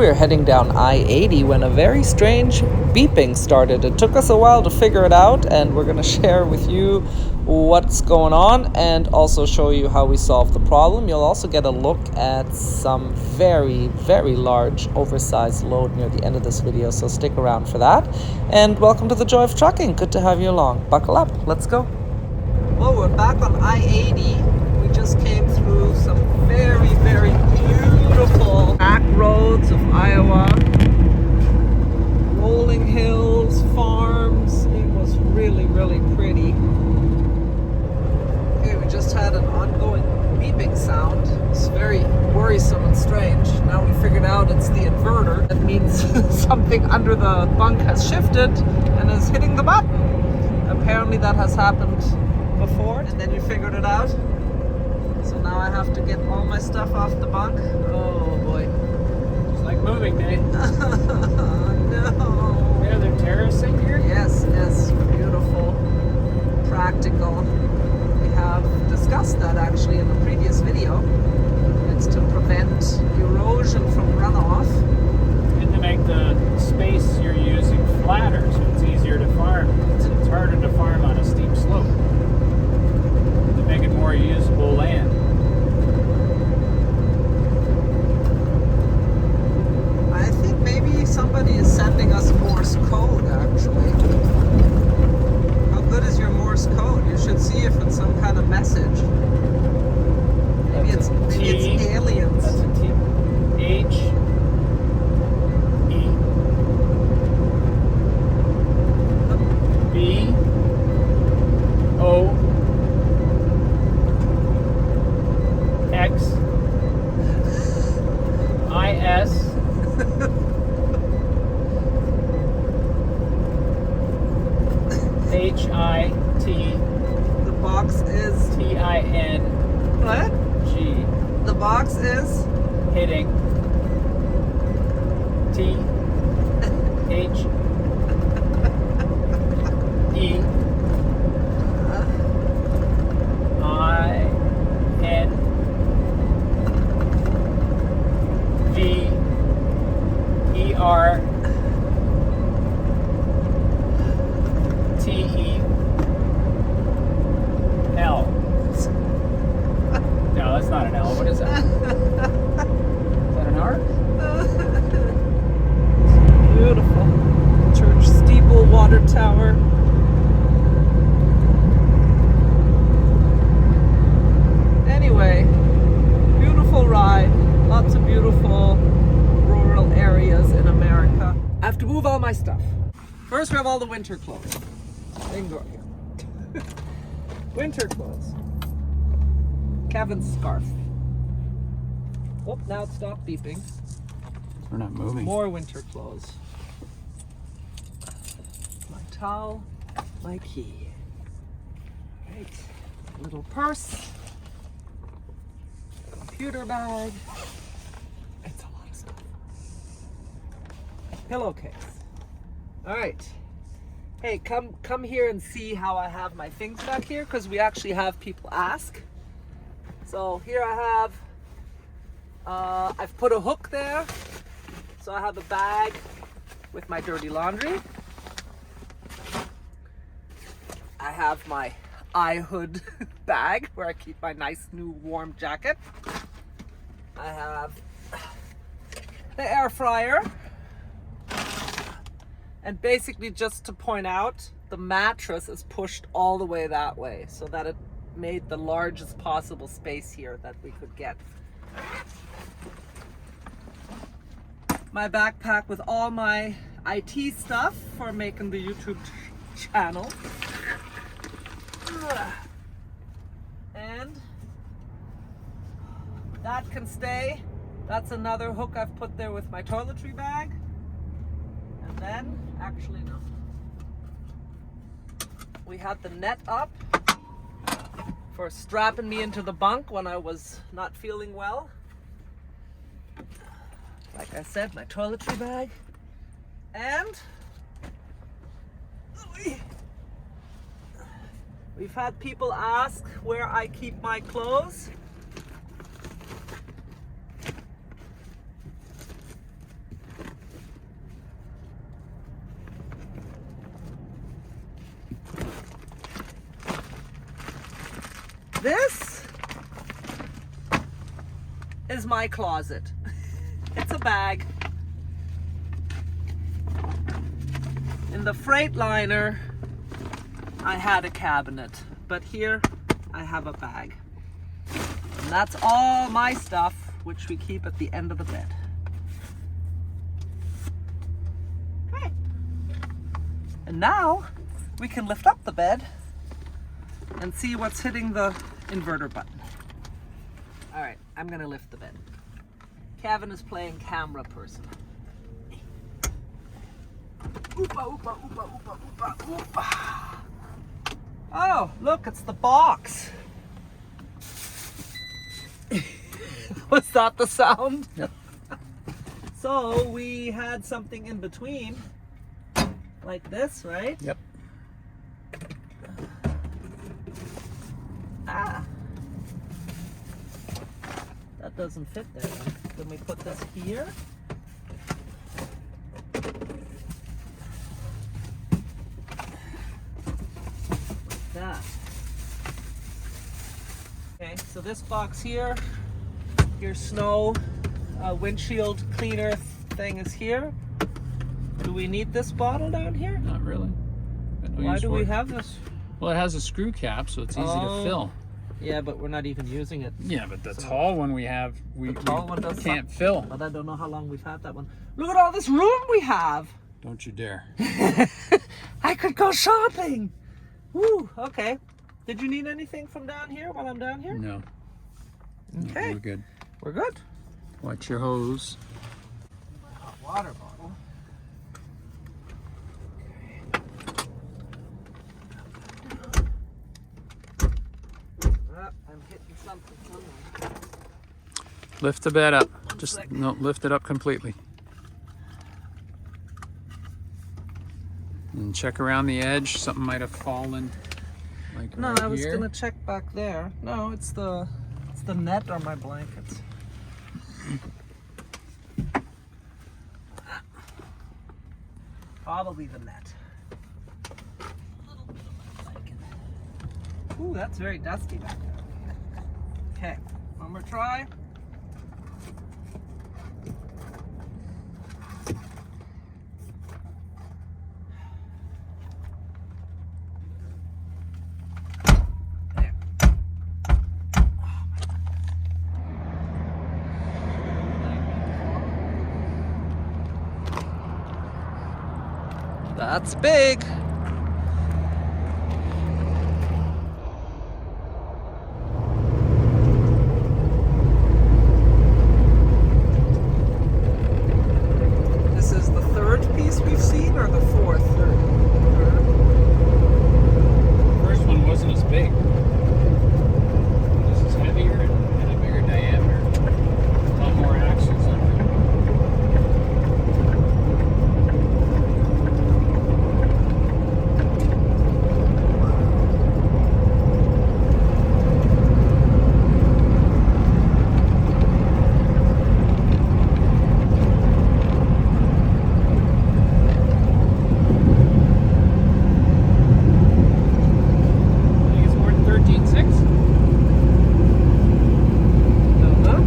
we were heading down I-80 when a very strange beeping started. It took us a while to figure it out, and we're going to share with you what's going on and also show you how we solved the problem. You'll also get a look at some very, very large oversized load near the end of this video, so stick around for that. And welcome to the Joy of Trucking. Good to have you along. Buckle up. Let's go. Well, we're back on I-80. We just came through some very, very beautiful back roads of Iowa. Rolling hills, farms. It was really, really pretty. Okay, we just had an ongoing beeping sound. It's very worrisome and strange. Now we figured out it's the inverter. That means something under the bunk has shifted and is hitting the button. Apparently that has happened before, and then you figured it out. So now I have to get all my stuff off the bunk. Oh boy. It's like moving day. No. Yeah, they're terracing here? Yes, yes. Beautiful. Practical. We have discussed that actually in the previous video. It's to prevent erosion from runoff. And to make the space you're using flatter so it's easier to farm. It's harder to farm on a steep slope. To make it more usable land. I think maybe somebody is sending us Morse code actually. How good is your Morse code? You should see if it's some kind of message. Maybe it's aliens. That's a T. H. E. B. O. X. I. S. H. I. T. The box is T. I. N. what? G. The box is Hitting. T. H. E. I. N. V. E. R. T. E. L. No, that's not an L. What is that? Is that an R? beautiful. Church steeple, water tower. Anyway, beautiful ride. Lots of beautiful rural areas in America. I have to move all my stuff. First, we have all the winter clothes. Indoor here. Winter clothes. Kevin's scarf. Oh, now it stopped beeping. We're not moving. More winter clothes. My towel, my key. Right. Little purse. Computer bag. It's a lot of stuff. Pillowcase. All right. Hey, come here and see how I have my things back here, because we actually have people ask. So here I have, I've put a hook there. So I have a bag with my dirty laundry. I have my iHOOD bag where I keep my nice new warm jacket. I have the air fryer. And basically, just to point out, the mattress is pushed all the way that way so that it made the largest possible space here that we could get. My backpack with all my IT stuff for making the YouTube channel. And that can stay. That's another hook I've put there with my toiletry bag. And then, actually no. We had the net up for strapping me into the bunk when I was not feeling well. Like I said, my toiletry bag. And we've had people ask where I keep my clothes. This is my closet. It's a bag. In the Freightliner, I had a cabinet, but here I have a bag. And that's all my stuff, which we keep at the end of the bed. Okay. And now we can lift up the bed and see what's hitting the inverter button. All right, I'm gonna lift the bed. Kevin is playing camera person. Oopa, oopa, oopa, oopa, oopa, oopa. Oh, look, it's the box. Was that the sound? Yep. So we had something in between, like this, right? Yep. Ah. That doesn't fit there. Then we put this here. Like that. Okay, so this box here, your snow windshield cleaner thing is here. Do we need this bottle down here? Not really. Why do we have this? Well, it has a screw cap, so it's easy to fill. Yeah, but we're not even using it. Yeah, but the tall one we have, we can't fill. But I don't know how long we've had that one. Look at all this room we have. Don't you dare. I could go shopping. Woo, okay. Did you need anything from down here while I'm down here? No. Okay. No, we're good. We're good. Watch your hose. Hot water bottle. I'm hitting something somewhere. Lift the bed up. Just no, lift it up completely. And check around the edge. Something might have fallen. Like No, right I was here. gonna check back there. No, it's the net on my blankets. Probably the net. A little bit of my blanket. Ooh, that's very dusty back there. Okay, one more try. There. That's big. This is the third piece we've seen, or the fourth? Third. First one wasn't as big. This is heavier and a bigger diameter. A lot more axles on it. I think it's more than 13.6. Don't know.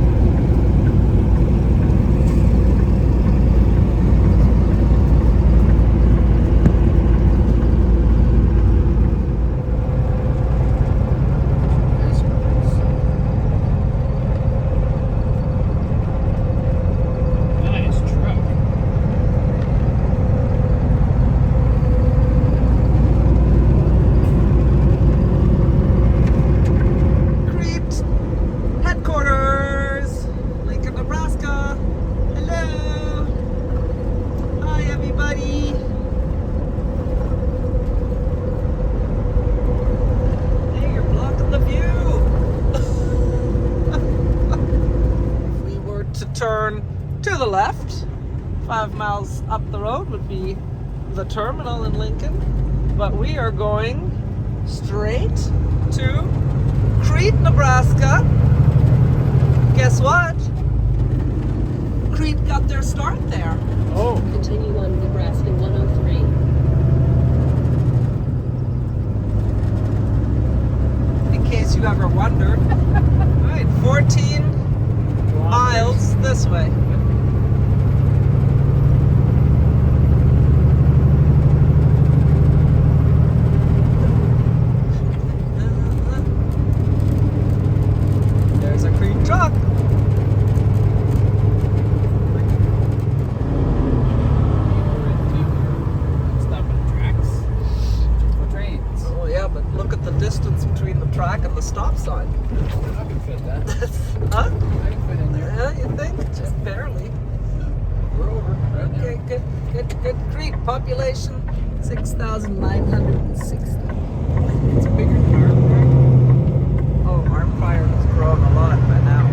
Nice truck. CRETE headquarters, Lincoln, Nebraska. Hello. Hi, everybody. Hey, you're blocking the view. If we were to turn to the left, 5 miles up the road would be the terminal in Lincoln, but we are going straight to CRETE, Nebraska. Guess what? CRETE got their start there. Oh, Continue on Nebraska 103. In case you ever wondered Good. CRETE population 6,960. It's a bigger than Armpire. Oh, Armpire has grown a lot by now.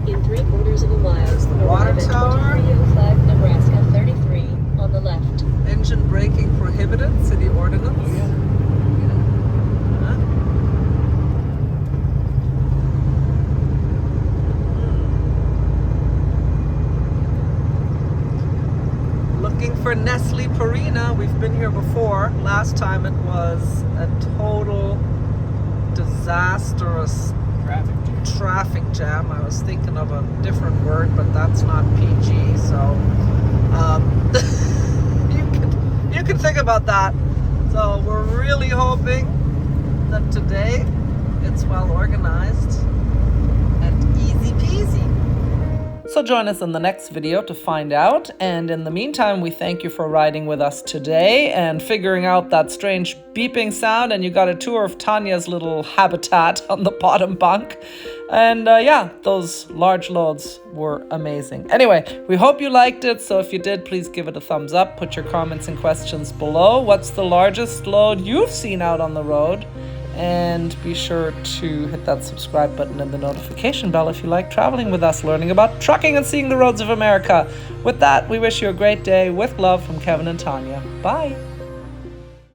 In 3/4 of a mile, There's the water arrive at tower. 2305 Nebraska 33 on the left. Engine braking prohibited, city ordinance. Oh, yeah. Huh? Looking for Nestle Purina. We've been here before. Last time it was a total disastrous traffic jam. I was thinking of a different word, but that's not PG. So you can think about that. So we're really hoping that today it's well organized and easy peasy. So join us in the next video to find out, and in the meantime we thank you for riding with us today and figuring out that strange beeping sound, and you got a tour of Tanya's little habitat on the bottom bunk. And yeah, those large loads were amazing. Anyway, we hope you liked it, so if you did, please give it a thumbs up, put your comments and questions below. What's the largest load you've seen out on the road? And be sure to hit that subscribe button and the notification bell if you like traveling with us, learning about trucking and seeing the roads of America. With that, we wish you a great day. With love from Kevin and Tanya. Bye.